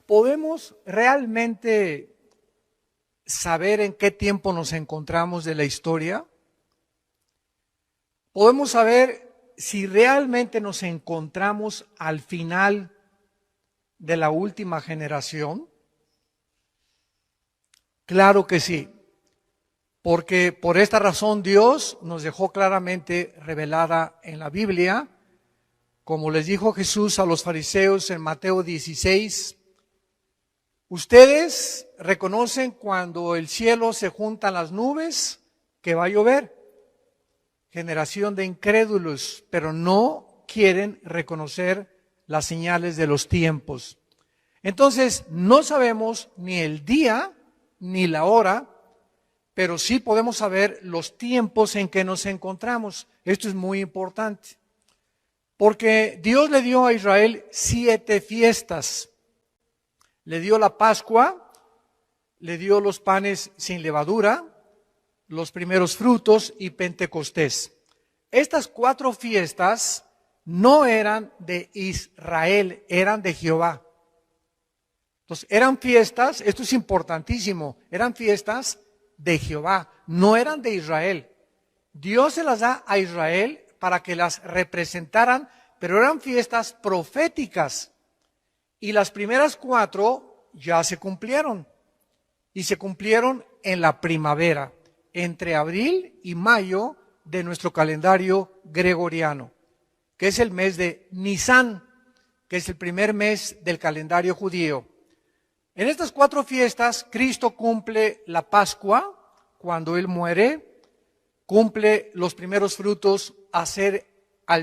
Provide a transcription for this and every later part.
¿podemos realmente saber en qué tiempo nos encontramos de la historia? ¿Podemos saber si realmente nos encontramos al final de la última generación? Claro que sí, porque por esta razón Dios nos dejó claramente revelada en la Biblia, como les dijo Jesús a los fariseos en Mateo 16, ustedes reconocen cuando el cielo se juntan las nubes que va a llover. Generación de incrédulos, pero no quieren reconocer las señales de los tiempos. Entonces, no sabemos ni el día ni la hora, pero sí podemos saber los tiempos en que nos encontramos. Esto es muy importante, porque Dios le dio a Israel 7 fiestas. Le dio la Pascua, le dio los panes sin levadura, los primeros frutos y Pentecostés. Estas 4 fiestas no eran de Israel, eran de Jehová. Entonces, eran fiestas, esto es importantísimo, eran fiestas de Jehová, no eran de Israel. Dios se las da a Israel para que las representaran, pero eran fiestas proféticas. Y las primeras 4 ya se cumplieron. Y se cumplieron en la primavera, entre abril y mayo de nuestro calendario gregoriano, que es el mes de Nisán, que es el primer mes del calendario judío. En estas 4 fiestas, Cristo cumple la Pascua, cuando Él muere, cumple los primeros frutos al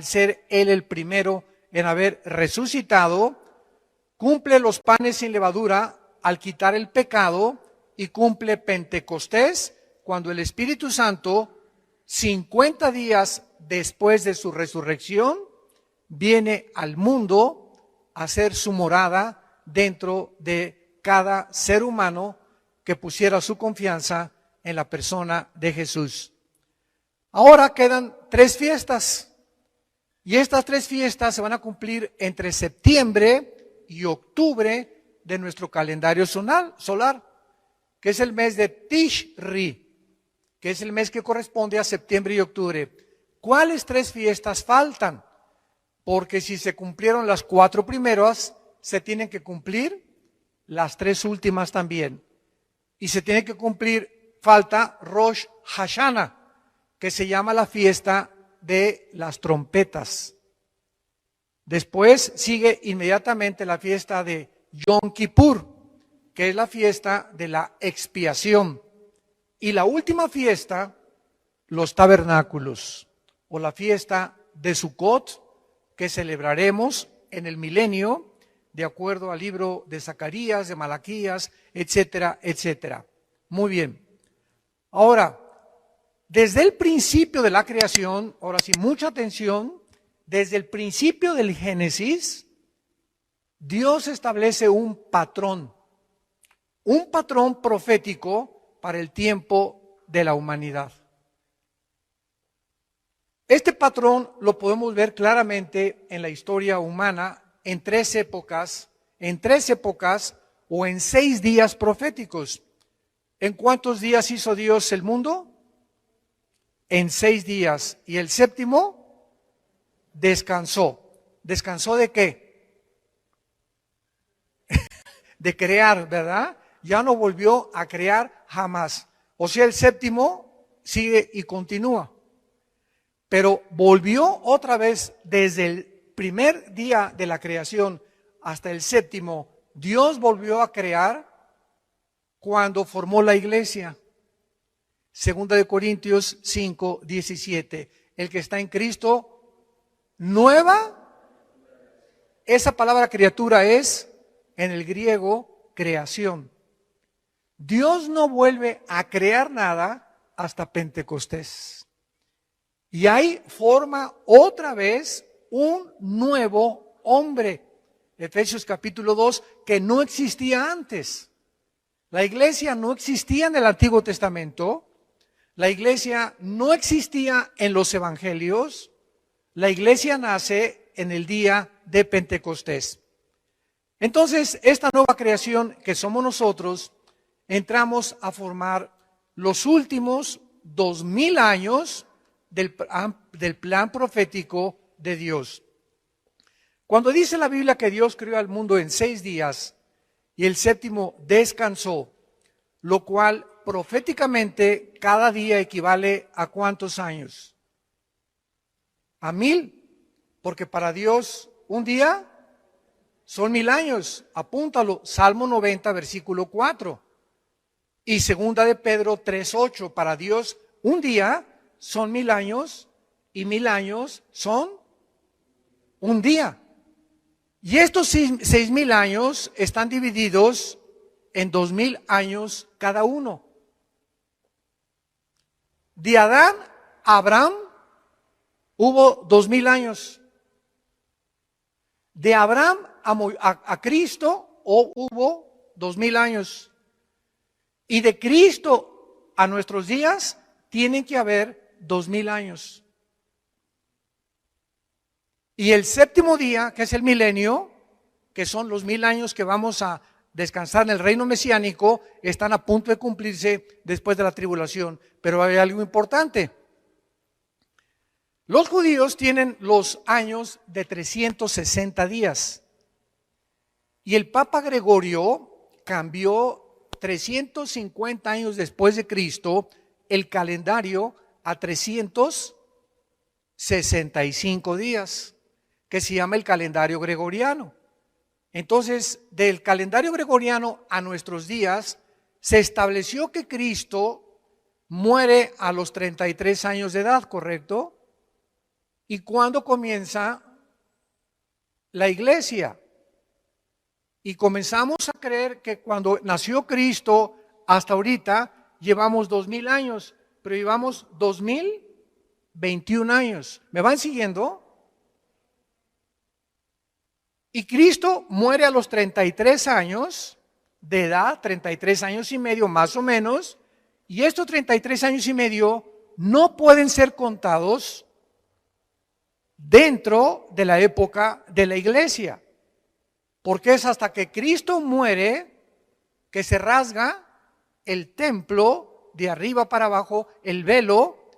ser Él el primero en haber resucitado, cumple los panes sin levadura al quitar el pecado y cumple Pentecostés, cuando el Espíritu Santo, 50 días después de su resurrección, viene al mundo a hacer su morada dentro de cada ser humano que pusiera su confianza en la persona de Jesús. Ahora quedan 3 fiestas, y estas 3 fiestas se van a cumplir entre septiembre y octubre de nuestro calendario solar, que es el mes de Tishri, que es el mes que corresponde a septiembre y octubre. ¿Cuáles 3 fiestas faltan? Porque si se cumplieron las 4 primeras, se tienen que cumplir las 3 últimas también. Y se tiene que cumplir, falta Rosh Hashanah, que se llama la fiesta de las trompetas. Después sigue inmediatamente la fiesta de Yom Kippur, que es la fiesta de la expiación. Y la última fiesta, los tabernáculos, o la fiesta de Sukkot, que celebraremos en el milenio, de acuerdo al libro de Zacarías, de Malaquías, etcétera, etcétera. Muy bien. Ahora, desde el principio de la creación, ahora sí, mucha atención, desde el principio del Génesis, Dios establece un patrón profético para el tiempo de la humanidad. Este patrón lo podemos ver claramente en la historia humana en 3 épocas, o en 6 días proféticos. ¿En cuántos días hizo Dios el mundo? En 6 días. ¿Y el séptimo? Descansó. ¿Descansó de qué? De crear, ¿verdad? Ya no volvió a crear jamás. O sea, el séptimo sigue y continúa. Pero volvió otra vez desde el primer día de la creación hasta el séptimo. Dios volvió a crear cuando formó la iglesia. 2 de Corintios 5, 17. El que está en Cristo, nueva. Esa palabra criatura es, en el griego, creación. Dios no vuelve a crear nada hasta Pentecostés. Y ahí forma otra vez un nuevo hombre. Efesios capítulo 2, que no existía antes. La iglesia no existía en el Antiguo Testamento. La iglesia no existía en los evangelios. La iglesia nace en el día de Pentecostés. Entonces, esta nueva creación que somos nosotros, entramos a formar los últimos 2000 años del plan profético de Dios. Cuando dice la Biblia que Dios creó al mundo en 6 días y el séptimo descansó, lo cual proféticamente cada día equivale a ¿cuántos años? A 1000, porque para Dios un día son 1000 años. Apúntalo, Salmo 90, versículo 4. Y segunda de Pedro 3:8, para Dios un día son 1000 años y 1000 años son un día. Y estos 6000 años están divididos en 2000 años cada uno. De Adán a Abraham hubo 2000 años. De Abraham a Cristo hubo 2000 años. Y de Cristo a nuestros días tienen que haber 2000 años. Y el séptimo día, que es el milenio, que son los 1000 años que vamos a descansar en el reino mesiánico, están a punto de cumplirse después de la tribulación. Pero hay algo importante. Los judíos tienen los años de 360 días. Y el Papa Gregorio cambió 350 años después de Cristo el calendario a 365 días, que se llama el calendario gregoriano. Entonces, del calendario gregoriano a nuestros días, se estableció que Cristo muere a los 33 años de edad, ¿correcto? ¿Y cuándo comienza la iglesia? Y comenzamos a creer que cuando nació Cristo hasta ahorita llevamos 2000 años, pero llevamos 2021 años. ¿Me van siguiendo? Y Cristo muere a los 33 años de edad, 33 años y medio más o menos, y estos 33 años y medio no pueden ser contados dentro de la época de la iglesia, porque es hasta que Cristo muere que se rasga el templo de arriba para abajo, el velo,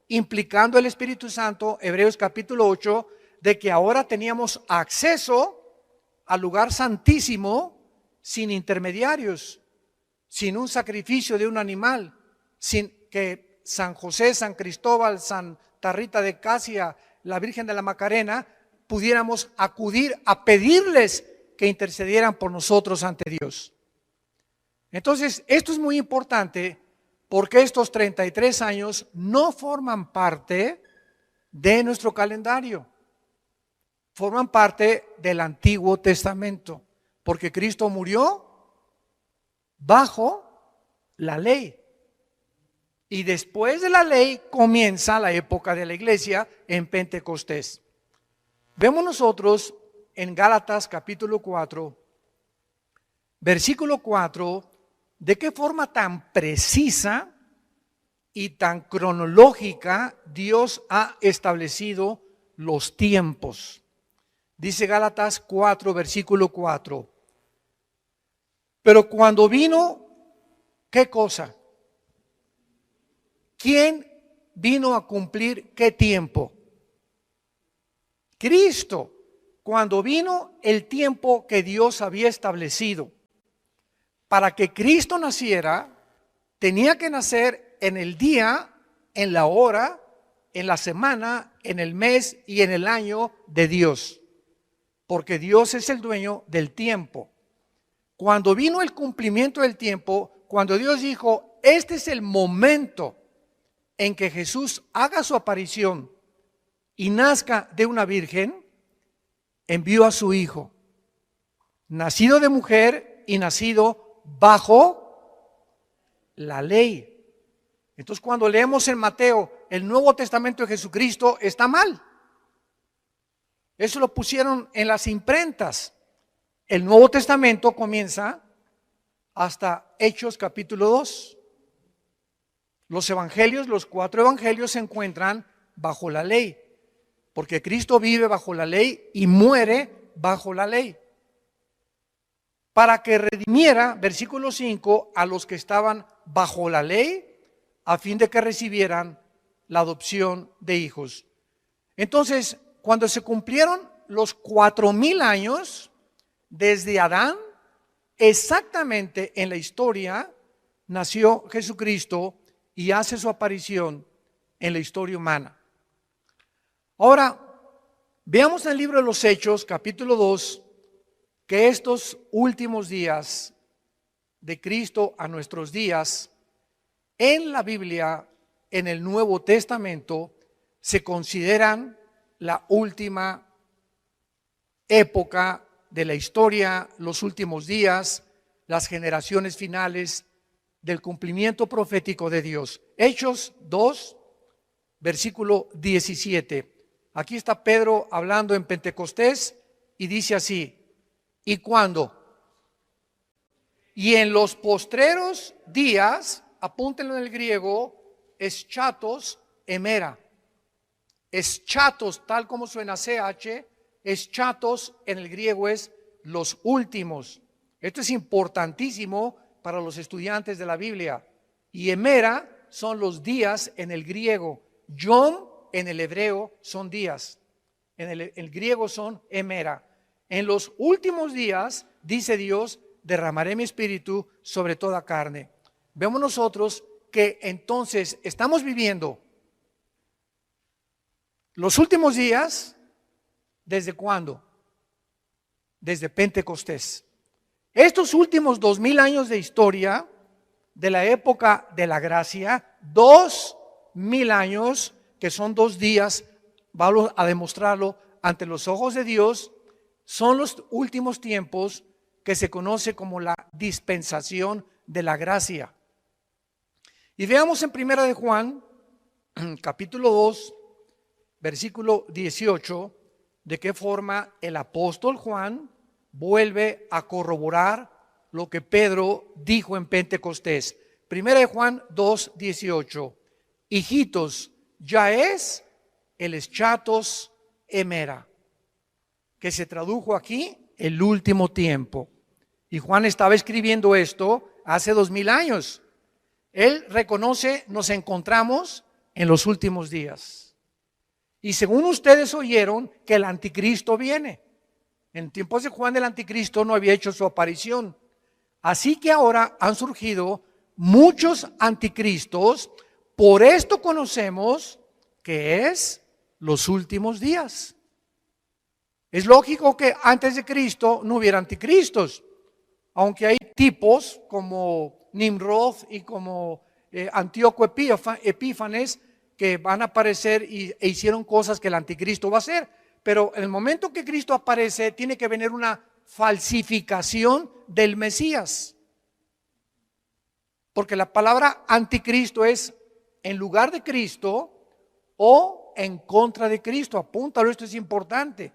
implicando el Espíritu Santo, Hebreos capítulo 8, de que ahora teníamos acceso al lugar santísimo sin intermediarios, sin un sacrificio de un animal, sin que San José, San Cristóbal, Santa Rita de Casia, la Virgen de la Macarena, pudiéramos acudir a pedirles que intercedieran por nosotros ante Dios. Entonces, esto es muy importante porque estos 33 años no forman parte de nuestro calendario. Forman parte del Antiguo Testamento, porque Cristo murió bajo la ley. Y después de la ley comienza la época de la iglesia en Pentecostés. Vemos nosotros en Gálatas capítulo 4, versículo 4, de qué forma tan precisa y tan cronológica Dios ha establecido los tiempos. Dice Gálatas 4, versículo 4. Pero cuando vino, ¿qué cosa? ¿Quién vino a cumplir qué tiempo? Cristo. Cuando vino el tiempo que Dios había establecido. Para que Cristo naciera, tenía que nacer en el día, en la hora, en la semana, en el mes y en el año de Dios. Porque Dios es el dueño del tiempo. Cuando vino el cumplimiento del tiempo, cuando Dios dijo, este es el momento en que Jesús haga su aparición y nazca de una virgen, envió a su Hijo, nacido de mujer y nacido bajo la ley. Entonces, cuando leemos en Mateo el Nuevo Testamento de Jesucristo, está mal. Eso lo pusieron en las imprentas. El Nuevo Testamento comienza hasta Hechos capítulo 2. Los evangelios, los 4 evangelios se encuentran bajo la ley, porque Cristo vive bajo la ley y muere bajo la ley. para que redimiera, versículo 5, a los que estaban bajo la ley, a fin de que recibieran la adopción de hijos. Entonces, cuando se cumplieron los 4,000 años desde Adán, exactamente en la historia nació Jesucristo y hace su aparición en la historia humana. Ahora, veamos en el libro de los Hechos, capítulo 2, que estos últimos días de Cristo a nuestros días, en la Biblia, en el Nuevo Testamento, se consideran la última época de la historia, los últimos días, las generaciones finales del cumplimiento profético de Dios. Hechos 2, versículo 17. Aquí está Pedro hablando en Pentecostés y dice así: ¿y cuándo? Y en los postreros días, apúntenlo en el griego, eschatos emera. Eschatos, tal como suena CH, eschatos en el griego es los últimos. Esto es importantísimo para los estudiantes de la Biblia. Y emera son los días en el griego. Yom en el hebreo son días. En el griego son emera. En los últimos días, dice Dios, derramaré mi espíritu sobre toda carne. Vemos nosotros que entonces estamos viviendo los últimos días. ¿Desde cuándo? Desde Pentecostés. Estos últimos 2,000 años de historia de la época de la gracia, 2,000 años, que son 2 días, vamos a demostrarlo ante los ojos de Dios, son los últimos tiempos que se conoce como la dispensación de la gracia. Y veamos en 1 de Juan, capítulo 2, versículo 18, de qué forma el apóstol Juan vuelve a corroborar lo que Pedro dijo en Pentecostés. 1 de Juan 2, 18. Hijitos, ya es el eschatos emera, que se tradujo aquí el último tiempo. Y Juan estaba escribiendo esto hace 2,000 años. Él reconoce, nos encontramos en los últimos días. Y según ustedes oyeron que el anticristo viene. En tiempos de Juan el anticristo no había hecho su aparición. Así que ahora han surgido muchos anticristos. Por esto conocemos que es los últimos días. Es lógico que antes de Cristo no hubiera anticristos, aunque hay tipos como Nimrod y como Antíoco Epífanes que van a aparecer e hicieron cosas que el anticristo va a hacer. Pero en el momento que Cristo aparece, tiene que venir una falsificación del Mesías. Porque la palabra anticristo es en lugar de Cristo o en contra de Cristo. Apúntalo, esto es importante.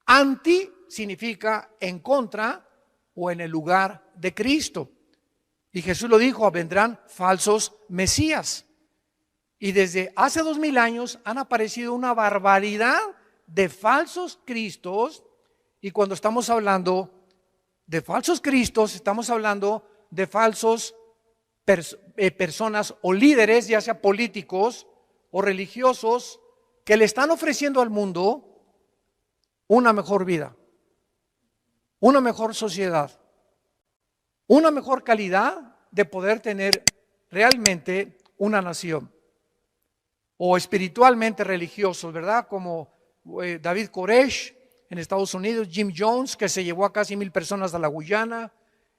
Anti significa en contra o en el lugar de Cristo. Y Jesús lo dijo, vendrán falsos mesías. Y desde hace 2,000 años han aparecido una barbaridad de falsos cristos. Y cuando estamos hablando de falsos cristos, estamos hablando de falsos personas o líderes, ya sea políticos o religiosos, que le están ofreciendo al mundo una mejor vida, una mejor sociedad, una mejor calidad de poder tener realmente una nación. O espiritualmente religiosos, ¿verdad? Como David Koresh en Estados Unidos, Jim Jones, que se llevó a casi 1,000 personas a la Guyana,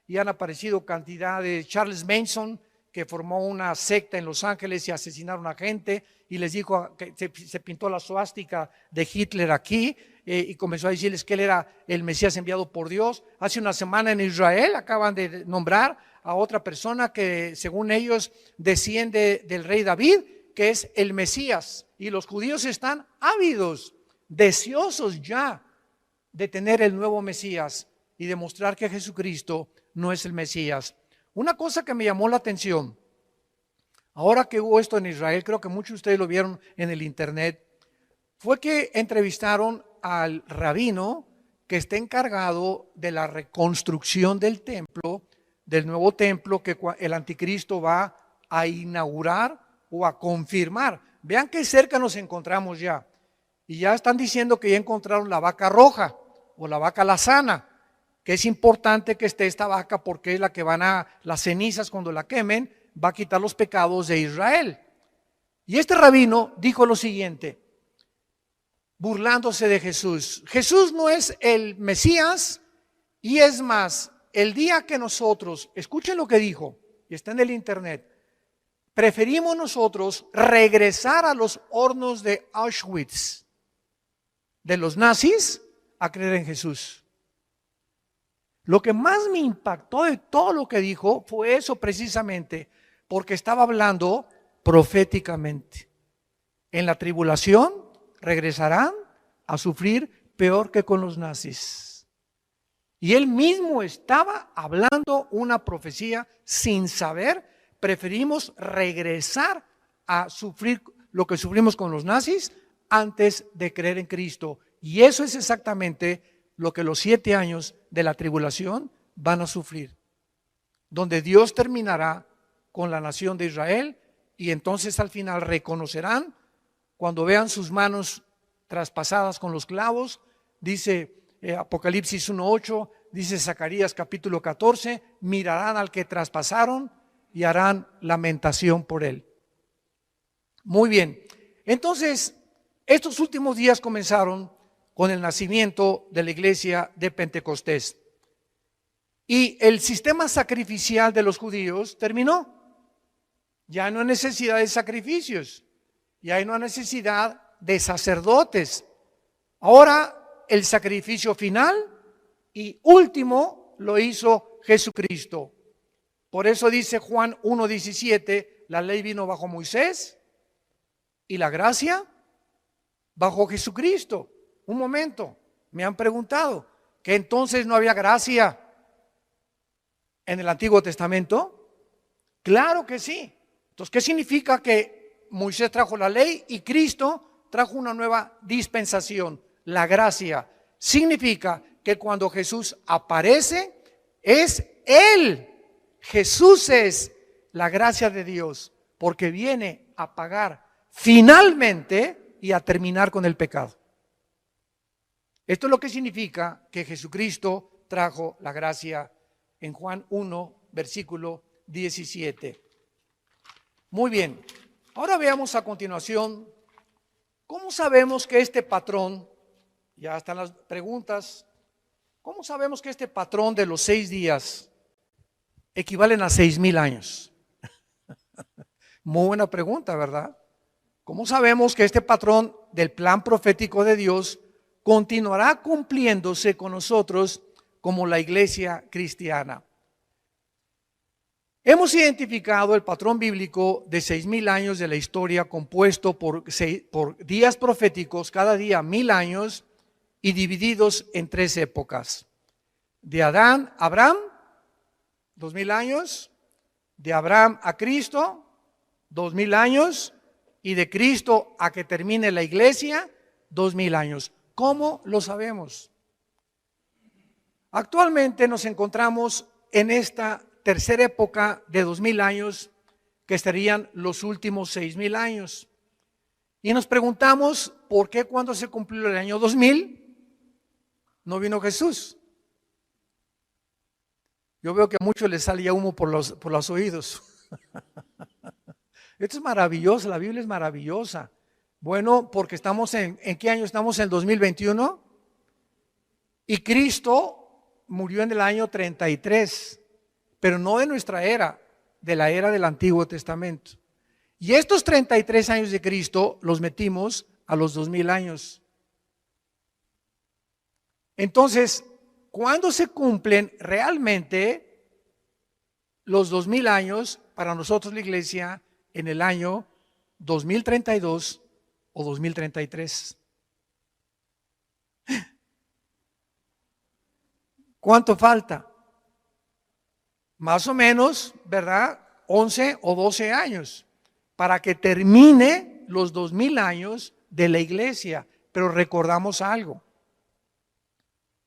y han aparecido cantidad de Charles Manson, que formó una secta en Los Ángeles y asesinaron a gente, y les dijo que se pintó la suástica de Hitler aquí, y comenzó a decirles que él era el Mesías enviado por Dios. Hace una semana en Israel acaban de nombrar a otra persona que según ellos desciende del rey David, que es el Mesías, y los judíos están ávidos, deseosos ya de tener el nuevo Mesías y demostrar que Jesucristo no es el Mesías. Una cosa que me llamó la atención, ahora que hubo esto en Israel, creo que muchos de ustedes lo vieron en el internet, fue que entrevistaron al rabino que está encargado de la reconstrucción del templo, del nuevo templo que el anticristo va a inaugurar o a confirmar. Vean qué cerca nos encontramos ya. Y ya están diciendo que ya encontraron la vaca roja o la vaca lazana, que es importante que esté esta vaca porque es la que las cenizas cuando la quemen, va a quitar los pecados de Israel. Y este rabino dijo lo siguiente, burlándose de Jesús. Jesús no es el Mesías, y es más, el día que nosotros, escuchen lo que dijo, y está en el internet, preferimos nosotros regresar a los hornos de Auschwitz de los nazis a creer en Jesús. Lo que más me impactó de todo lo que dijo fue eso precisamente, porque estaba hablando proféticamente. En la tribulación regresarán a sufrir peor que con los nazis. Y él mismo estaba hablando una profecía sin saber. Preferimos regresar a sufrir lo que sufrimos con los nazis antes de creer en Cristo. Y eso es exactamente lo que los 7 años de la tribulación van a sufrir, donde Dios terminará con la nación de Israel, y entonces al final reconocerán cuando vean sus manos traspasadas con los clavos. Dice Apocalipsis 1:8, dice Zacarías capítulo 14, mirarán al que traspasaron y harán lamentación por él. Muy bien, entonces estos últimos días comenzaron con el nacimiento de la iglesia de Pentecostés. Y el sistema sacrificial de los judíos terminó. Ya no hay necesidad de sacrificios, ya no hay necesidad de sacerdotes. Ahora el sacrificio final y último lo hizo Jesucristo. Por eso dice Juan 1:17, la ley vino bajo Moisés y la gracia bajo Jesucristo. Un momento, me han preguntado que entonces no había gracia en el Antiguo Testamento. Claro que sí. Entonces, ¿qué significa que Moisés trajo la ley y Cristo trajo una nueva dispensación? La gracia significa que cuando Jesús aparece, es Él. Jesús es la gracia de Dios, porque viene a pagar finalmente y a terminar con el pecado. Esto es lo que significa que Jesucristo trajo la gracia en Juan 1, versículo 17. Muy bien, ahora veamos a continuación, ¿cómo sabemos que este patrón, ya están las preguntas, cómo sabemos que este patrón de los 6 días equivalen a 6,000 años? Muy buena pregunta, ¿verdad? ¿Cómo sabemos que este patrón del plan profético de Dios continuará cumpliéndose con nosotros como la iglesia cristiana? Hemos identificado el patrón bíblico de 6,000 años de la historia, compuesto por días proféticos, cada día 1,000 años, y divididos en 3 épocas. De Adán a Abraham, 2,000 años. De Abraham a Cristo, 2,000 años. Y de Cristo a que termine la iglesia, 2,000 años. ¿Cómo lo sabemos? Actualmente nos encontramos en esta tercera época de 2,000 años, que estarían los últimos 6,000 años. Y nos preguntamos, ¿por qué cuando se cumplió el año 2000 no vino Jesús? Yo veo que a muchos les salía humo por los oídos. Esto es maravilloso, la Biblia es maravillosa. Bueno, porque estamos ¿en qué año estamos? En el 2021. Y Cristo murió en el año 33, pero no de nuestra era, de la era del Antiguo Testamento. Y estos 33 años de Cristo los metimos a los 2,000 años. Entonces, ¿cuándo se cumplen realmente los 2,000 años para nosotros la iglesia? En el año 2032 o 2033. ¿Cuánto falta? Más o menos, ¿verdad? 11 o 12 años para que termine los 2,000 años de la iglesia. Pero recordamos algo.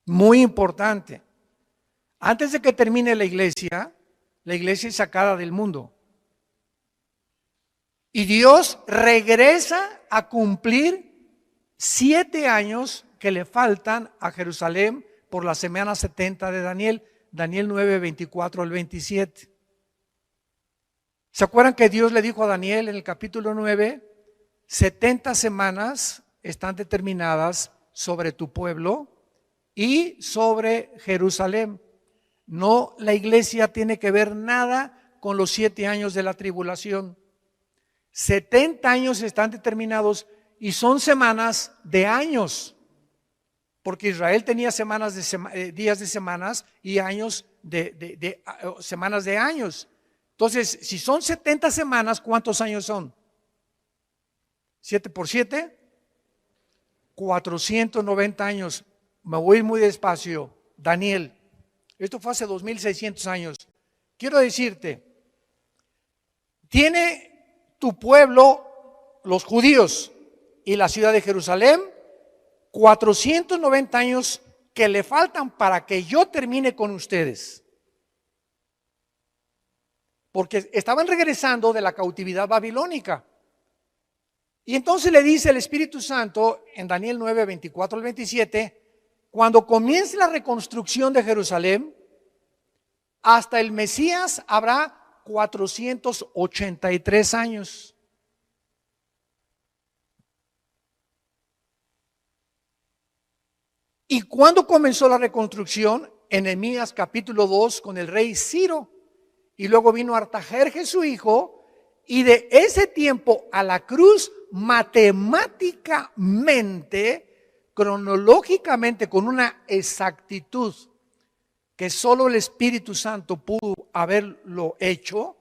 Muy importante. Antes de que termine la iglesia es sacada del mundo. Y Dios regresa a cumplir 7 años que le faltan a Jerusalén por la semana 70 de Daniel. Daniel 9, 24 al 27. ¿Se acuerdan que Dios le dijo a Daniel en el capítulo 9? 70 semanas están determinadas sobre tu pueblo y sobre Jerusalén. No, la iglesia tiene que ver nada con los 7 años de la tribulación. 70 años están determinados y son semanas de años, porque Israel tenía semanas de días de semanas y años de semanas de años. Entonces, si son 70 semanas, ¿cuántos años son? 7 por 7, 490 años. Me voy muy despacio. Daniel, esto fue hace 2600 años. Quiero decirte, tiene tu pueblo, los judíos y la ciudad de Jerusalén, 490 años que le faltan para que yo termine con ustedes. Porque estaban regresando de la cautividad babilónica. Y entonces le dice el Espíritu Santo en Daniel 9, 24 al 27, cuando comience la reconstrucción de Jerusalén, hasta el Mesías habrá 483 años. ¿Y cuándo comenzó la reconstrucción? En Nehemías capítulo 2 con el rey Ciro. Y luego vino Artajerjes su hijo, y de ese tiempo a la cruz, matemáticamente, cronológicamente, con una exactitud que solo el Espíritu Santo pudo haberlo hecho,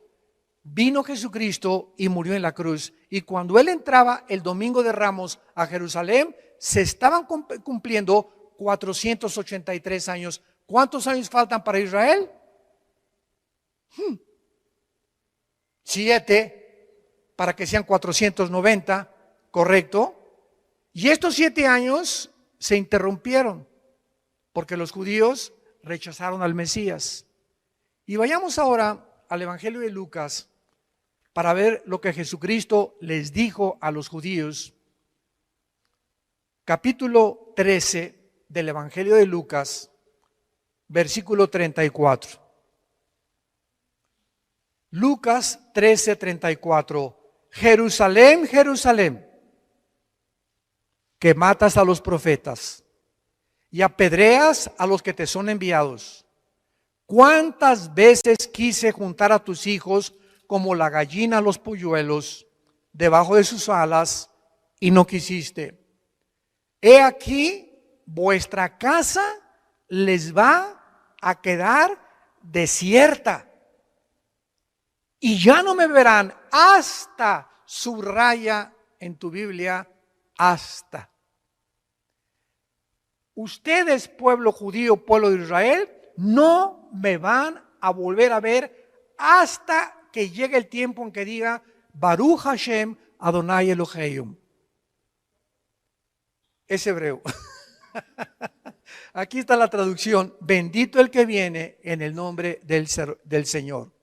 vino Jesucristo y murió en la cruz. Y cuando Él entraba el domingo de Ramos a Jerusalén, se estaban cumpliendo 483 años. ¿Cuántos años faltan para Israel? 7, para que sean 490, ¿correcto? Y estos 7 años se interrumpieron porque los judíos rechazaron al Mesías. Y vayamos ahora al Evangelio de Lucas para ver lo que Jesucristo les dijo a los judíos. Capítulo 13 del Evangelio de Lucas, versículo 34. Lucas 13, 34. Jerusalén, Jerusalén, que matas a los profetas y apedreas a los que te son enviados. ¿Cuántas veces quise juntar a tus hijos como la gallina a los polluelos debajo de sus alas y no quisiste? He aquí, vuestra casa les va a quedar desierta y ya no me verán hasta, subraya en tu Biblia, hasta. Ustedes, pueblo judío, pueblo de Israel, no me van a volver a ver hasta que llegue el tiempo en que diga Baruch Hashem Adonai Elohim. Es hebreo. Aquí está la traducción: bendito el que viene en el nombre del Señor.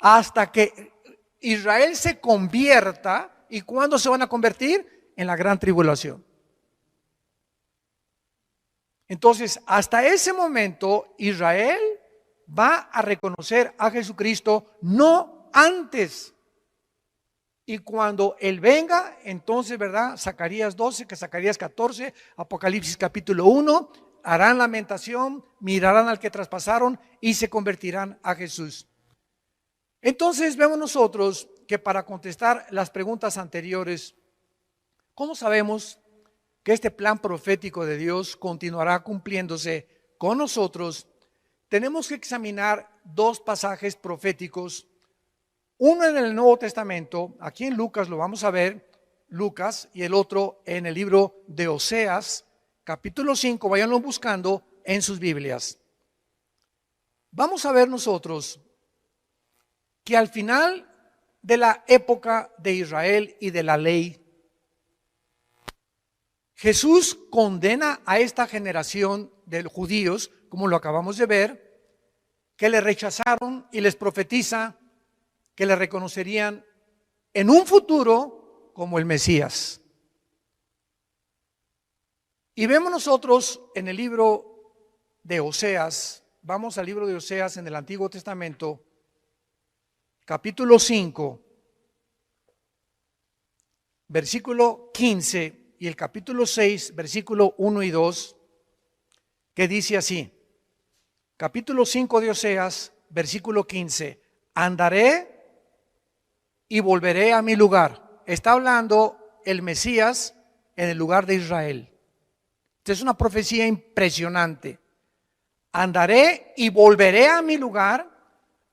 Hasta que Israel se convierta. ¿Y cuándo se van a convertir? En la gran tribulación. Entonces, hasta ese momento, Israel va a reconocer a Jesucristo, no antes. Y cuando Él venga, entonces, ¿verdad? Zacarías 12, que Zacarías 14, Apocalipsis capítulo 1, harán lamentación, mirarán al que traspasaron y se convertirán a Jesús. Entonces vemos nosotros que para contestar las preguntas anteriores, ¿cómo sabemos que este plan profético de Dios continuará cumpliéndose con nosotros? Tenemos que examinar 2 pasajes proféticos, uno en el Nuevo Testamento, aquí en Lucas lo vamos a ver, Lucas, y el otro en el libro de Oseas, capítulo 5, váyanlo buscando en sus Biblias. Vamos a ver nosotros que al final de la época de Israel y de la ley, Jesús condena a esta generación de judíos, como lo acabamos de ver, que le rechazaron y les profetiza que le reconocerían en un futuro como el Mesías. Y vemos nosotros en el libro de Oseas, vamos al libro de Oseas en el Antiguo Testamento, capítulo 5, versículo 15 y el capítulo 6, versículo 1 y 2, que dice así, capítulo 5 de Oseas, versículo 15, andaré y volveré a mi lugar. Está hablando el Mesías en el lugar de Israel. Esta es una profecía impresionante. Andaré y volveré a mi lugar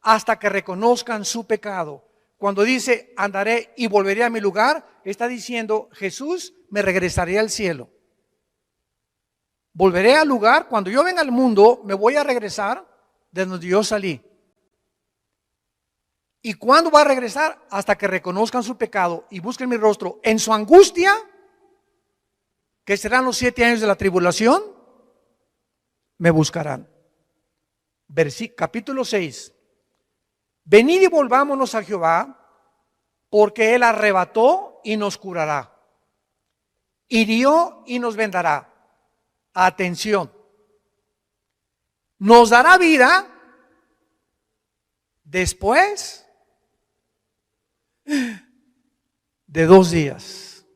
hasta que reconozcan su pecado. Cuando dice andaré y volveré a mi lugar, está diciendo Jesús, me regresaré al cielo. Volveré al lugar, cuando yo venga al mundo, me voy a regresar de donde yo salí. ¿Y cuándo va a regresar? Hasta que reconozcan su pecado y busquen mi rostro en su angustia, que serán los 7 años de la tribulación, me buscarán. Capítulo 6. Venid y volvámonos a Jehová, porque Él arrebató y nos curará, hirió y nos vendará. Atención, nos dará vida después de 2 días.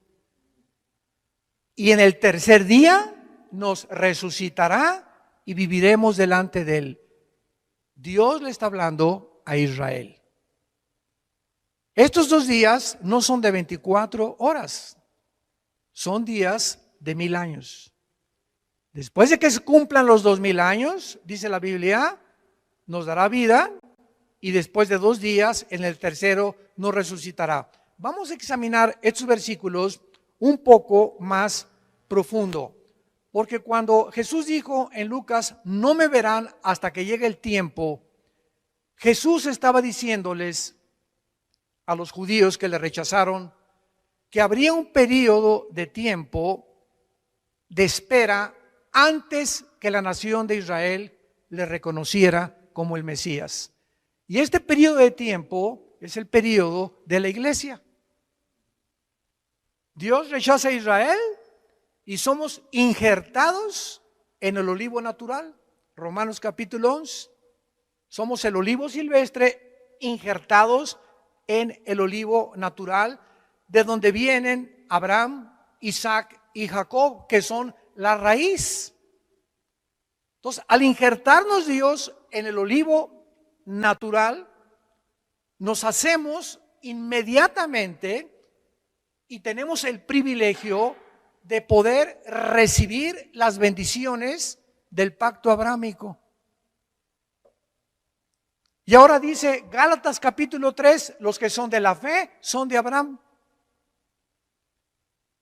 Y en el tercer día nos resucitará y viviremos delante de Él. Dios le está hablando a Israel. Estos 2 días no son de 24 horas, son días de 1000 años. Después de que se cumplan los 2000 años, dice la Biblia, nos dará vida y después de 2 días, en el tercero, nos resucitará. Vamos a examinar estos versículos un poco más profundo, porque cuando Jesús dijo en Lucas, no me verán hasta que llegue el tiempo, Jesús estaba diciéndoles a los judíos que le rechazaron que habría un periodo de tiempo de espera antes que la nación de Israel le reconociera como el Mesías. Y este periodo de tiempo es el periodo de la iglesia. Dios rechaza a Israel y somos injertados en el olivo natural. Romanos capítulo 11. Somos el olivo silvestre injertados en el olivo natural, de donde vienen Abraham, Isaac y Jacob, que son la raíz. Entonces, al injertarnos Dios en el olivo natural, nos hacemos inmediatamente y tenemos el privilegio de poder recibir las bendiciones del pacto abrámico. Y ahora dice Gálatas capítulo 3, los que son de la fe son de Abraham.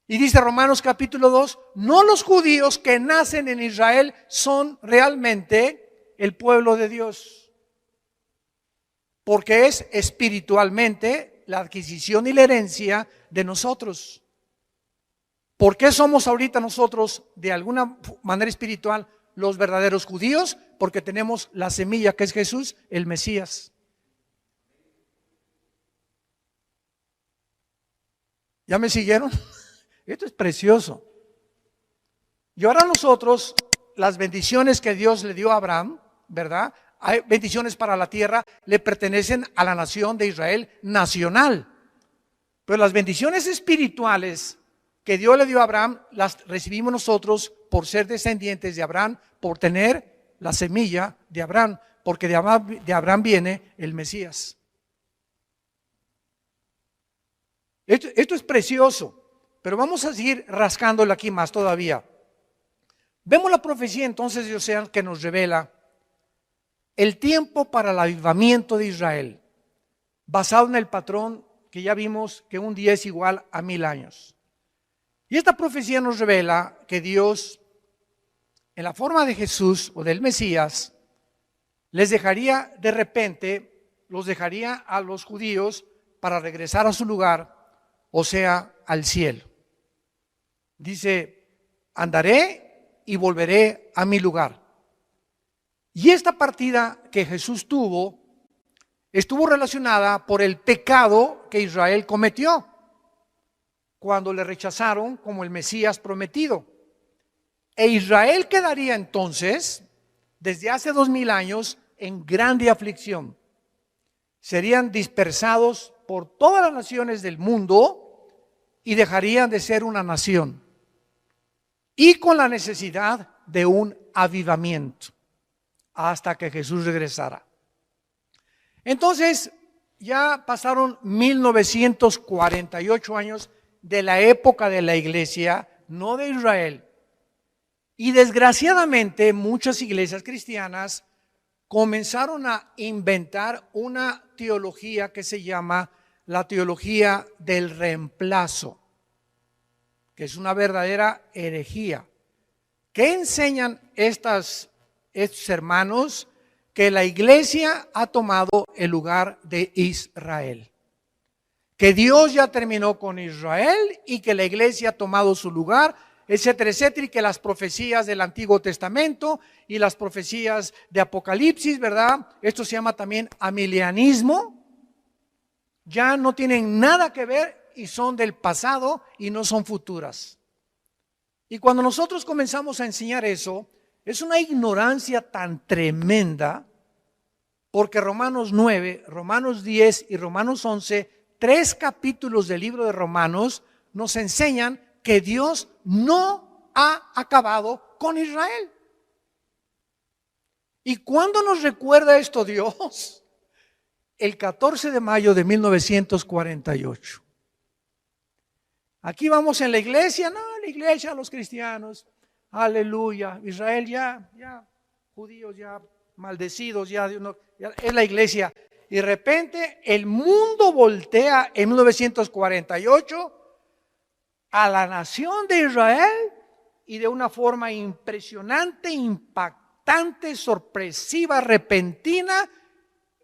Y dice Romanos capítulo 2, no los judíos que nacen en Israel son realmente el pueblo de Dios, porque es espiritualmente la adquisición y la herencia de nosotros. ¿Por qué somos ahorita nosotros de alguna manera espiritual los verdaderos judíos? Porque tenemos la semilla que es Jesús, el Mesías. ¿Ya me siguieron? Esto es precioso. Y ahora nosotros, las bendiciones que Dios le dio a Abraham, ¿verdad? Hay bendiciones para la tierra, le pertenecen a la nación de Israel nacional. Pero las bendiciones espirituales que Dios le dio a Abraham, las recibimos nosotros por ser descendientes de Abraham, por tener la semilla de Abraham, porque de Abraham viene el Mesías. Esto es precioso. Pero vamos a seguir rascándole aquí más todavía. Vemos la profecía entonces de Oseas que nos revela el tiempo para el avivamiento de Israel, basado en el patrón que ya vimos que un día es igual a 1000 años. Y esta profecía nos revela que Dios, en la forma de Jesús o del Mesías, les dejaría de repente, los dejaría a los judíos para regresar a su lugar, o sea, al cielo. Dice andaré y volveré a mi lugar. Y esta partida que Jesús tuvo estuvo relacionada por el pecado que Israel cometió cuando le rechazaron como el Mesías prometido. E Israel quedaría entonces, desde hace 2000 años, en grande aflicción. Serían dispersados por todas las naciones del mundo y dejarían de ser una nación. Y con la necesidad de un avivamiento hasta que Jesús regresara. Entonces, ya pasaron 1948 años de la época de la iglesia, no de Israel. Y desgraciadamente muchas iglesias cristianas comenzaron a inventar una teología que se llama la teología del reemplazo, que es una verdadera herejía. ¿Qué enseñan estos hermanos? Que la iglesia ha tomado el lugar de Israel, que Dios ya terminó con Israel y que la iglesia ha tomado su lugar, etcétera, etcétera, y que las profecías del Antiguo Testamento y las profecías de Apocalipsis, ¿verdad? Esto se llama también amilianismo, ya no tienen nada que ver y son del pasado y no son futuras. Y cuando nosotros comenzamos a enseñar eso, es una ignorancia tan tremenda, porque Romanos 9, Romanos 10 y Romanos 11, 3 capítulos del libro de Romanos, nos enseñan que Dios no ha acabado con Israel. ¿Y cuándo nos recuerda esto Dios? El 14 de mayo de 1948. Aquí vamos en la iglesia, los cristianos, aleluya, Israel ya, judíos ya maldecidos, ya es la iglesia. Y de repente el mundo voltea en 1948 a la nación de Israel y de una forma impresionante, impactante, sorpresiva, repentina,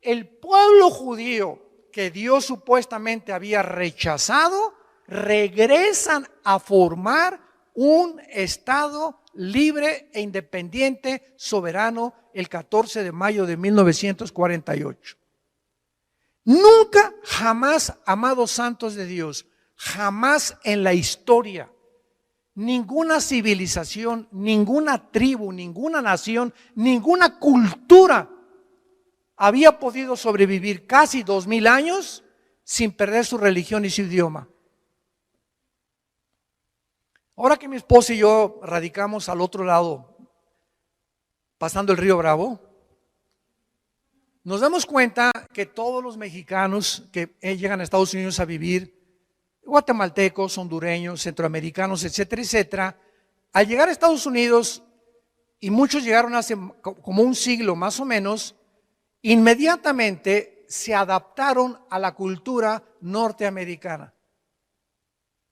el pueblo judío que Dios supuestamente había rechazado, regresan a formar un estado libre e independiente, soberano, el 14 de mayo de 1948. Nunca, jamás, amados santos de Dios, jamás en la historia, ninguna civilización, ninguna tribu, ninguna nación, ninguna cultura había podido sobrevivir casi 2000 años sin perder su religión y su idioma. Ahora que mi esposa y yo radicamos al otro lado, pasando el río Bravo, nos damos cuenta que todos los mexicanos que llegan a Estados Unidos a vivir, guatemaltecos, hondureños, centroamericanos, etcétera, etcétera, al llegar a Estados Unidos, y muchos llegaron hace como un siglo más o menos, inmediatamente se adaptaron a la cultura norteamericana.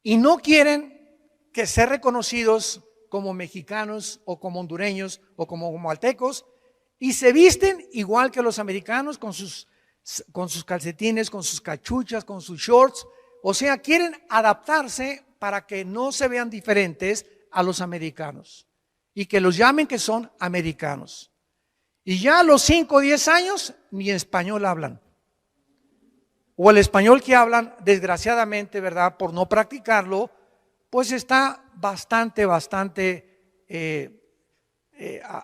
Y no quieren que ser reconocidos como mexicanos o como hondureños o como guatemaltecos, y se visten igual que los americanos con sus calcetines, con sus cachuchas, con sus shorts. O sea, quieren adaptarse para que no se vean diferentes a los americanos y que los llamen que son americanos. Y ya a los 5 o 10 años ni español hablan. O el español que hablan, desgraciadamente, ¿verdad? Por no practicarlo, pues está bastante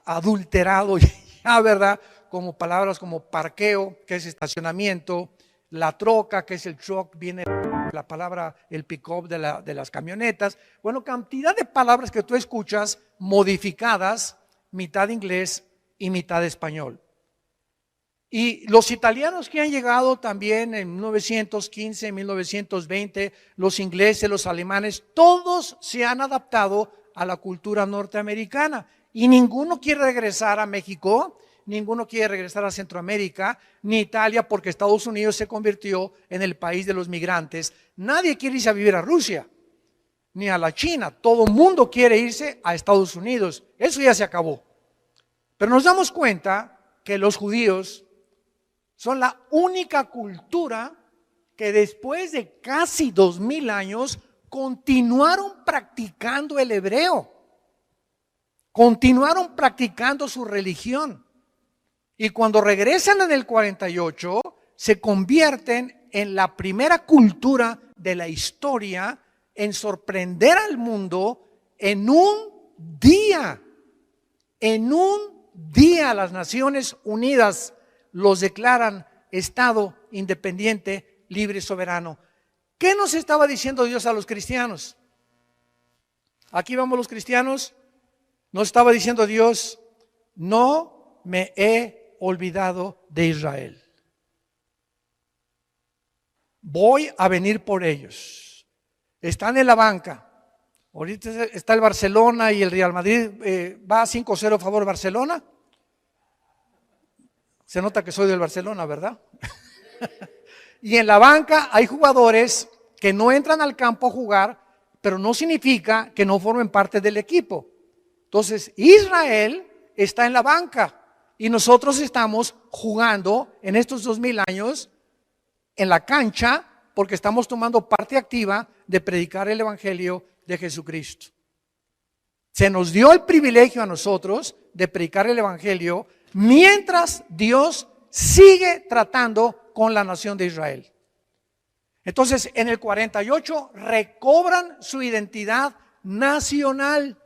adulterado ya, ¿verdad? Como palabras como parqueo, que es estacionamiento, la troca, que es el truck, viene la palabra, el pick-up de las camionetas. Bueno, cantidad de palabras que tú escuchas modificadas, mitad inglés y mitad español. Y los italianos que han llegado también en 1915, 1920, los ingleses, los alemanes, todos se han adaptado a la cultura norteamericana. Y ninguno quiere regresar a México, ninguno quiere regresar a Centroamérica, ni Italia, porque Estados Unidos se convirtió en el país de los migrantes. Nadie quiere irse a vivir a Rusia, ni a la China. Todo el mundo quiere irse a Estados Unidos. Eso ya se acabó. Pero nos damos cuenta que los judíos son la única cultura que después de casi 2000 años continuaron practicando el hebreo. continuaron practicando su religión. Y cuando regresan en el 48, se convierten en la primera cultura de la historia en sorprender al mundo en un día. En un día las Naciones Unidas los declaran Estado independiente, libre y soberano. ¿Qué nos estaba diciendo Dios a los cristianos? Aquí vamos los cristianos. Nos estaba diciendo Dios: no me he olvidado de Israel. Voy a venir por ellos. Están en la banca. Ahorita está el Barcelona y el Real Madrid. Va 5-0 a favor de Barcelona. Se nota que soy del Barcelona, ¿verdad? Y en la banca hay jugadores que no entran al campo a jugar, pero no significa que no formen parte del equipo. Entonces, Israel está en la banca y nosotros estamos jugando en estos 2000 años en la cancha porque estamos tomando parte activa de predicar el Evangelio de Jesucristo. Se nos dio el privilegio a nosotros de predicar el Evangelio mientras Dios sigue tratando con la nación de Israel. Entonces, en el 48 recobran su identidad nacional,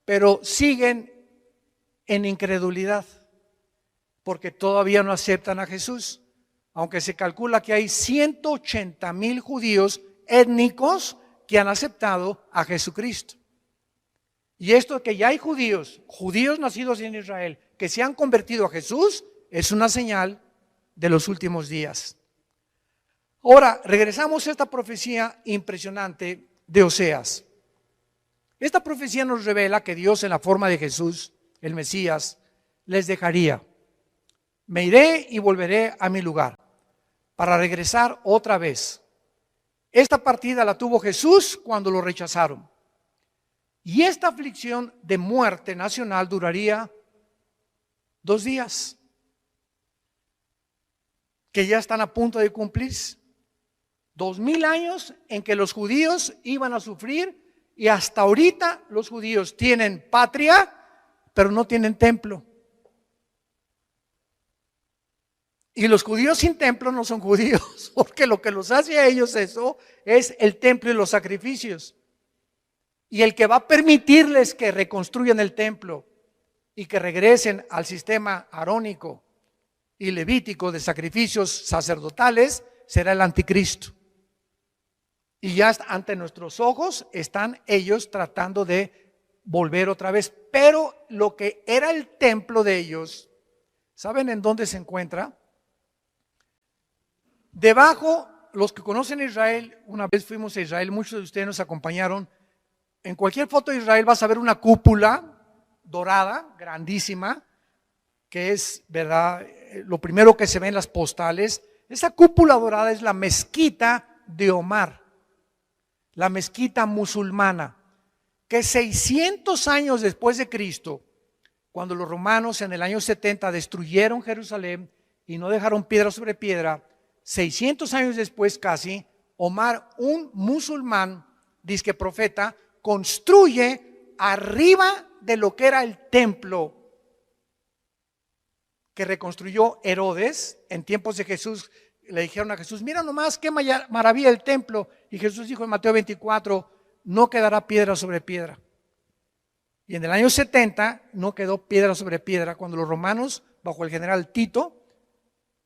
pero siguen en incredulidad, porque todavía no aceptan a Jesús, aunque se calcula que hay 180,000 judíos étnicos que han aceptado a Jesucristo. Y esto que ya hay judíos nacidos en Israel, que se han convertido a Jesús, es una señal de los últimos días. Ahora, regresamos a esta profecía impresionante de Oseas. Esta profecía nos revela que Dios, en la forma de Jesús, el Mesías, les dejaría. Me iré y volveré a mi lugar para regresar otra vez. Esta partida la tuvo Jesús cuando lo rechazaron. Y esta aflicción de muerte nacional duraría 2 días, que ya están a punto de cumplirse. 2000 años en que los judíos iban a sufrir, y hasta ahorita los judíos tienen patria, pero no tienen templo. Y los judíos sin templo no son judíos, porque lo que los hace a ellos eso es el templo y los sacrificios. Y el que va a permitirles que reconstruyan el templo y que regresen al sistema arónico y levítico de sacrificios sacerdotales será el anticristo. Y ya ante nuestros ojos están ellos tratando de volver otra vez. Pero lo que era el templo de ellos, ¿saben en dónde se encuentra? Debajo, los que conocen Israel, una vez fuimos a Israel, muchos de ustedes nos acompañaron. En cualquier foto de Israel vas a ver una cúpula dorada, grandísima, que es, ¿verdad?, lo primero que se ve en las postales. Esa cúpula dorada es la mezquita de Omar, la mezquita musulmana, que 600 años después de Cristo, cuando los romanos en el año 70 destruyeron Jerusalén y no dejaron piedra sobre piedra, 600 años después casi, Omar, un musulmán, disque profeta, construye arriba de lo que era el templo que reconstruyó Herodes en tiempos de Jesús. Le dijeron a Jesús: mira nomás qué maravilla el templo. Y Jesús dijo en Mateo 24, no quedará piedra sobre piedra. Y en el año 70 no quedó piedra sobre piedra cuando los romanos, bajo el general Tito,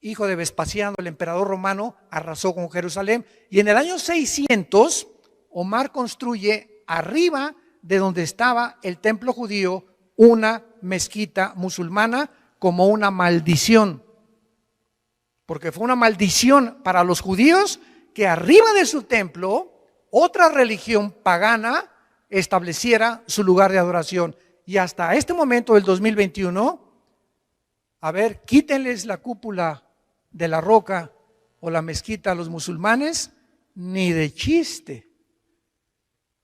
hijo de Vespasiano, el emperador romano, arrasó con Jerusalén. Y en el año 600, Omar construye arriba de donde estaba el templo judío una mezquita musulmana como una maldición. Porque fue una maldición para los judíos que arriba de su templo otra religión pagana estableciera su lugar de adoración. Y hasta este momento del 2021, a ver, quítenles la cúpula de la roca o la mezquita a los musulmanes, ni de chiste.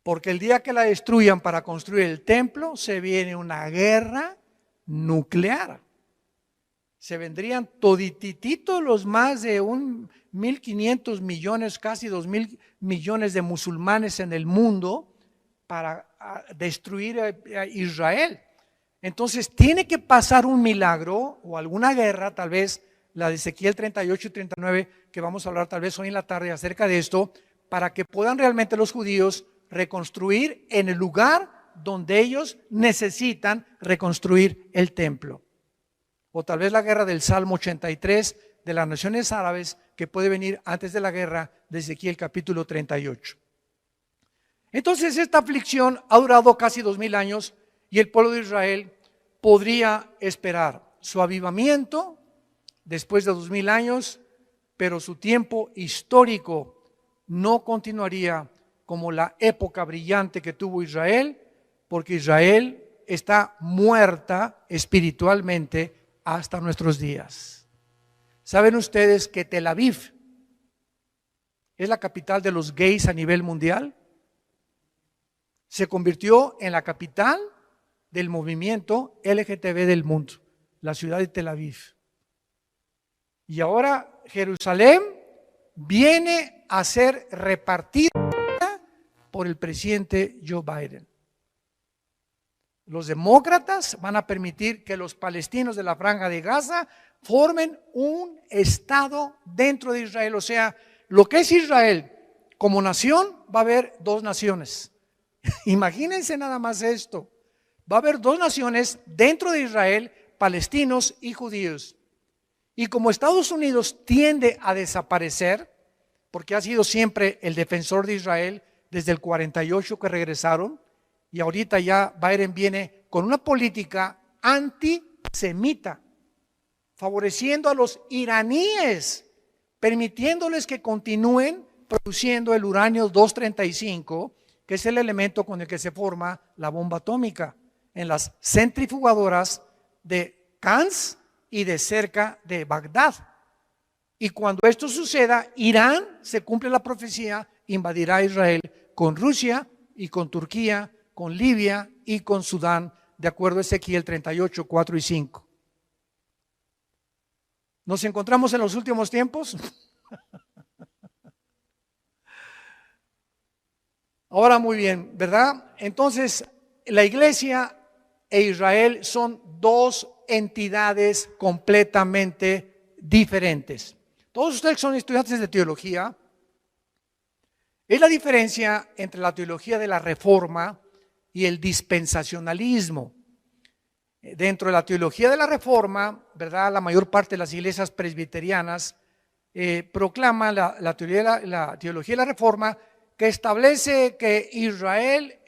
Porque el día que la destruyan para construir el templo, se viene una guerra nuclear. Se vendrían toditititos los más de 1.500 millones, casi 2.000 millones de musulmanes en el mundo para destruir a Israel. Entonces tiene que pasar un milagro o alguna guerra, tal vez la de Ezequiel 38 y 39, que vamos a hablar tal vez hoy en la tarde acerca de esto, para que puedan realmente los judíos reconstruir en el lugar donde ellos necesitan reconstruir el templo. O tal vez la guerra del Salmo 83 de las naciones árabes, que puede venir antes de la guerra de Ezequiel capítulo 38. Entonces esta aflicción ha durado casi 2000 años y el pueblo de Israel podría esperar su avivamiento después de 2000 años, pero su tiempo histórico no continuaría como la época brillante que tuvo Israel, porque Israel está muerta espiritualmente hasta nuestros días. ¿Saben ustedes que Tel Aviv es la capital de los gays a nivel mundial? Se convirtió en la capital del movimiento LGTB del mundo, la ciudad de Tel Aviv. Y ahora Jerusalén viene a ser repartida por el presidente Joe Biden. Los demócratas van a permitir que los palestinos de la Franja de Gaza formen un estado dentro de Israel. O sea, lo que es Israel como nación, va a haber dos naciones. Imagínense nada más esto. Va a haber dos naciones dentro de Israel, palestinos y judíos. Y como Estados Unidos tiende a desaparecer, porque ha sido siempre el defensor de Israel desde el 48 que regresaron, y ahorita ya Biden viene con una política antisemita, favoreciendo a los iraníes, permitiéndoles que continúen produciendo el uranio 235, que es el elemento con el que se forma la bomba atómica, en las centrifugadoras de Cannes y de cerca de Bagdad. Y cuando esto suceda, Irán, se cumple la profecía, invadirá Israel con Rusia y con Turquía, con Libia y con Sudán, de acuerdo a Ezequiel 38, 4 y 5. ¿Nos encontramos en los últimos tiempos? Ahora muy bien, ¿verdad? Entonces, la iglesia e Israel son dos entidades completamente diferentes. Todos ustedes son estudiantes de teología. Es la diferencia entre la teología de la Reforma y el dispensacionalismo. Dentro de la teología de la Reforma, ¿verdad? La mayor parte de las iglesias presbiterianas proclama la teología de la Reforma, que establece que Israel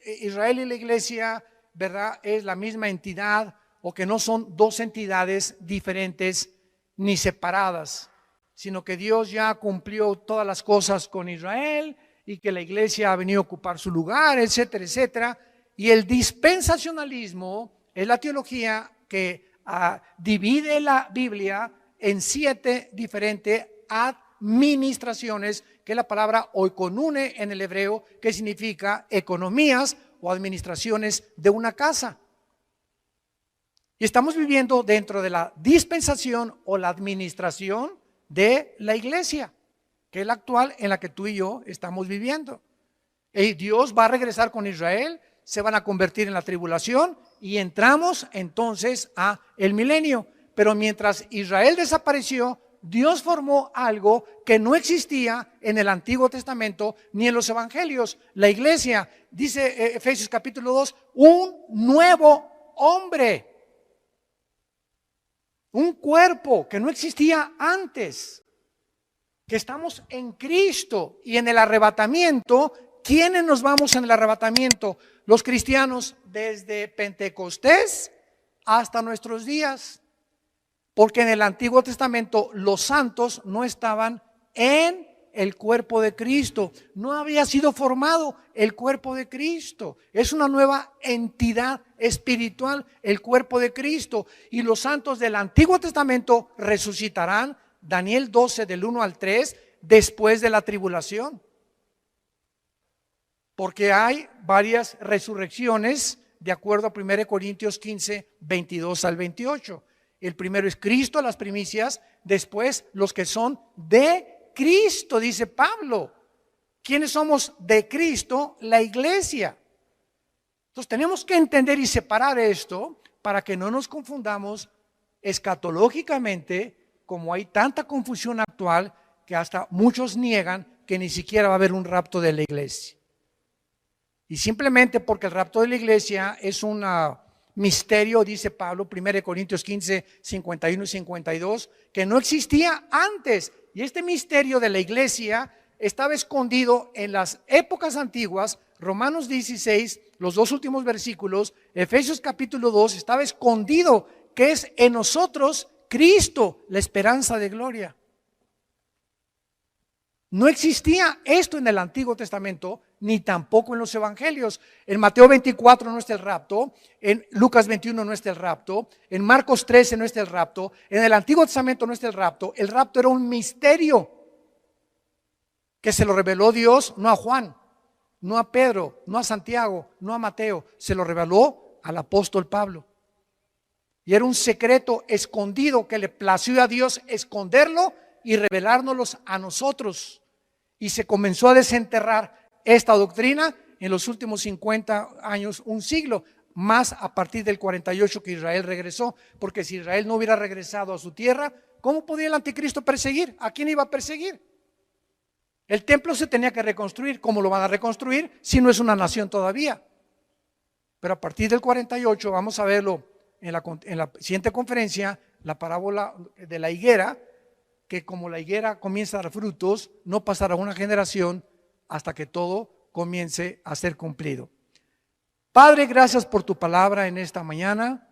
y la iglesia, ¿verdad?, es la misma entidad, o que no son dos entidades diferentes ni separadas, sino que Dios ya cumplió todas las cosas con Israel y que la iglesia ha venido a ocupar su lugar, etcétera, etcétera. Y el dispensacionalismo es la teología que divide la Biblia en 7 diferentes administraciones, que es la palabra oikonune en el hebreo, que significa economías o administraciones de una casa. Y estamos viviendo dentro de la dispensación o la administración de la iglesia, que es la actual en la que tú y yo estamos viviendo. Y Dios va a regresar con Israel, se van a convertir en la tribulación y entramos entonces a el milenio. Pero mientras Israel desapareció, Dios formó algo que no existía en el Antiguo Testamento ni en los Evangelios. La iglesia, dice Efesios capítulo 2, un nuevo hombre, un cuerpo que no existía antes, que estamos en Cristo. Y en el arrebatamiento, ¿quiénes nos vamos en el arrebatamiento? Los cristianos desde Pentecostés hasta nuestros días. Porque en el Antiguo Testamento los santos no estaban en el cuerpo de Cristo. No había sido formado el cuerpo de Cristo. Es una nueva entidad espiritual, el cuerpo de Cristo. Y los santos del Antiguo Testamento resucitarán, Daniel 12 del 1 al 3, después de la tribulación. Porque hay varias resurrecciones de acuerdo a 1 Corintios 15, 22 al 28. El primero es Cristo, las primicias, después los que son de Cristo, dice Pablo. ¿Quiénes somos de Cristo? La iglesia. Entonces tenemos que entender y separar esto para que no nos confundamos escatológicamente, como hay tanta confusión actual que hasta muchos niegan que ni siquiera va a haber un rapto de la iglesia. Y simplemente porque el rapto de la iglesia es un misterio, dice Pablo, 1 Corintios 15, 51 y 52, que no existía antes. Y este misterio de la iglesia estaba escondido en las épocas antiguas. Romanos 16, los dos últimos versículos, Efesios capítulo 2, estaba escondido, que es en nosotros Cristo, la esperanza de gloria. No existía esto en el Antiguo Testamento, ni tampoco en los Evangelios. En Mateo 24 no está el rapto, en Lucas 21 no está el rapto, en Marcos 13 no está el rapto, en el Antiguo Testamento no está el rapto. El rapto era un misterio que se lo reveló Dios, no a Juan, no a Pedro, no a Santiago, no a Mateo, se lo reveló al apóstol Pablo. Y era un secreto escondido que le plació a Dios esconderlo y revelárnoslo a nosotros. Y se comenzó a desenterrar esta doctrina en los últimos 50 años, un siglo, más a partir del 48 que Israel regresó, porque si Israel no hubiera regresado a su tierra, ¿cómo podía el anticristo perseguir? ¿A quién iba a perseguir? El templo se tenía que reconstruir. ¿Cómo lo van a reconstruir si no es una nación todavía? Pero a partir del 48, vamos a verlo en la siguiente conferencia, la parábola de la higuera, que como la higuera comienza a dar frutos, no pasará una generación hasta que todo comience a ser cumplido. Padre, gracias por tu palabra en esta mañana.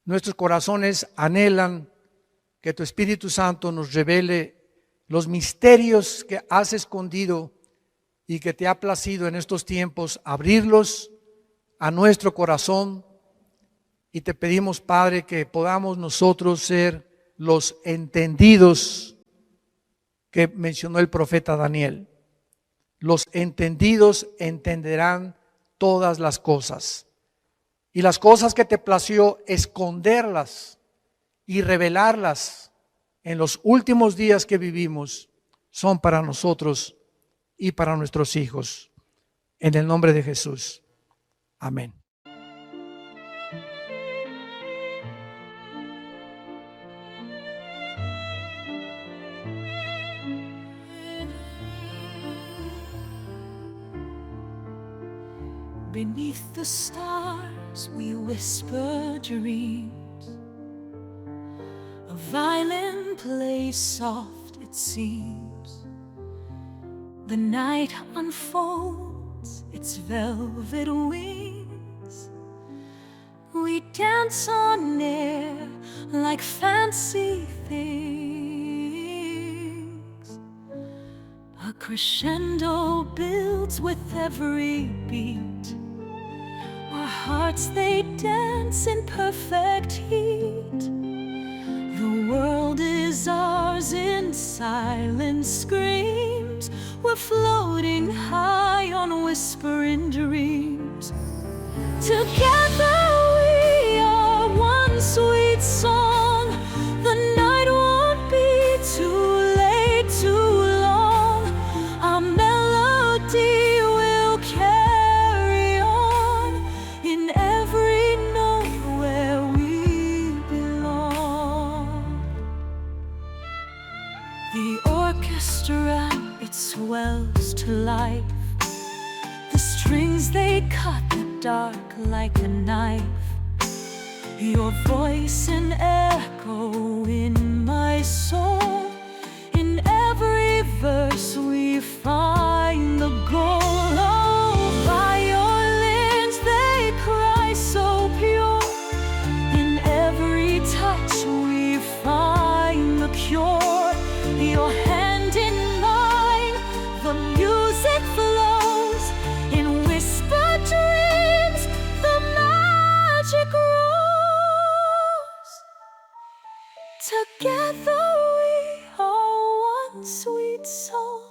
Nuestros corazones anhelan que tu Espíritu Santo nos revele los misterios que has escondido y que te ha placido en estos tiempos abrirlos a nuestro corazón. Y te pedimos, Padre, que podamos nosotros ser los entendidos que mencionó el profeta Daniel. Los entendidos entenderán todas las cosas. Y las cosas que te plació esconderlas y revelarlas en los últimos días que vivimos son para nosotros y para nuestros hijos. En el nombre de Jesús. Amén. Beneath the stars we whisper dreams. A violin plays soft, it seems. The night unfolds its velvet wings. We dance on air like fancy things. A crescendo builds with every beat. Our hearts, they dance in perfect heat. The world is ours in silent screams. We're floating high on whispering dreams. Together we are one sweet song. The night won't be too late, too long. Our melody will carry on in every note where we belong. The orchestra, it swells to life. The strings, they cut the dark like a knife. Your voice an echo in my soul. In every verse we find the goal. Oh, violins, they cry so pure. In every touch we find the cure. Your hand in mine, the music flows. In whispered dreams, the magic grows. Together we are one sweet soul.